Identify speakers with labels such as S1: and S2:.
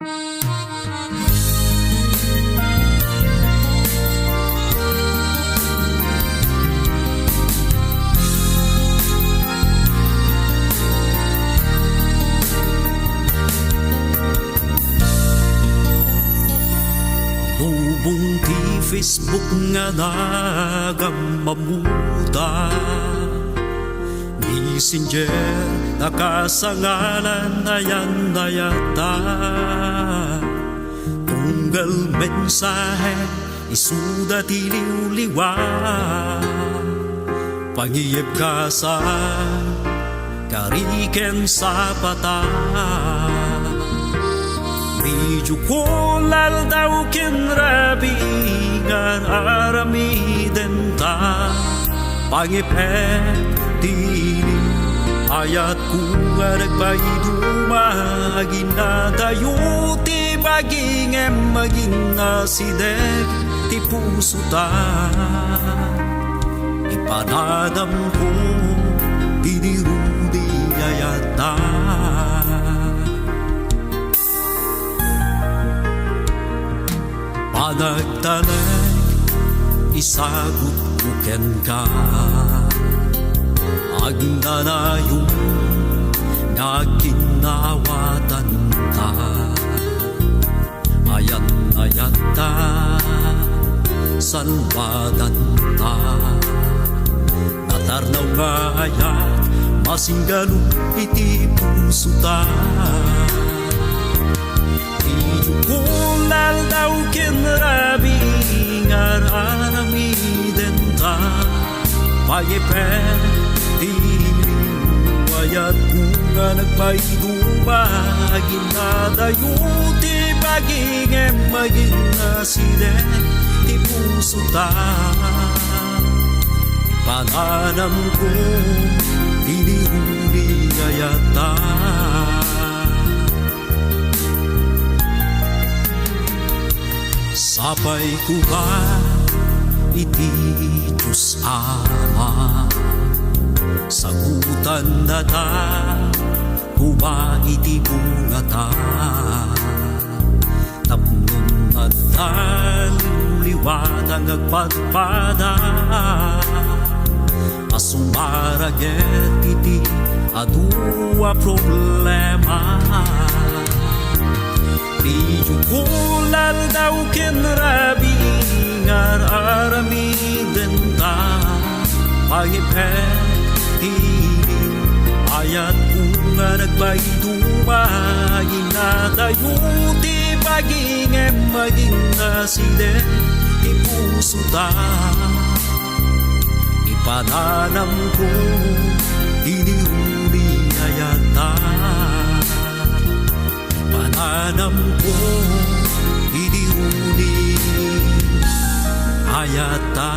S1: Lubong ti Facebook nga nagamamuda, Messenger nakasangalan ayan nayata, tunggal mensahe isuda ti liwliwa, pangiyeb ka sa kariken sa pata. Medyo kulal daw kinrabi nga aramiden ta, pangipet dili ayat kuwa nagpaiduma, ginadayuti baging maging asidek ti puso ta. Ipanadam ko tinirudi ayat ta. Panagtalag isagot ko ken ka, agnanayong naginawatan ta, ayan ta salwadan ta, natarnaw nga ayat masinggalo iti puso ta. Kulal daw kinrabi nga aramiden ta, pagipet dili ayat nga nagpaiduma, ginadayuti baging maging asidek ti puso ta. Pananam ko tiniruli ayat ta. Sapay ko ba iti Diyos Ama, sagutan na ta kuba iti bunga ta, tapnon na liwanag agpadpada, asumaraget iti adua problema. Medyo kulal daw kinrabi nga aramiden ta, pangipet dili ayat nga nagpaiduma, ginadayuti baging maging asidek ti puso ta. Ipananam ko tiniruli ayat ta, pananam ko tiniruli ayat ta.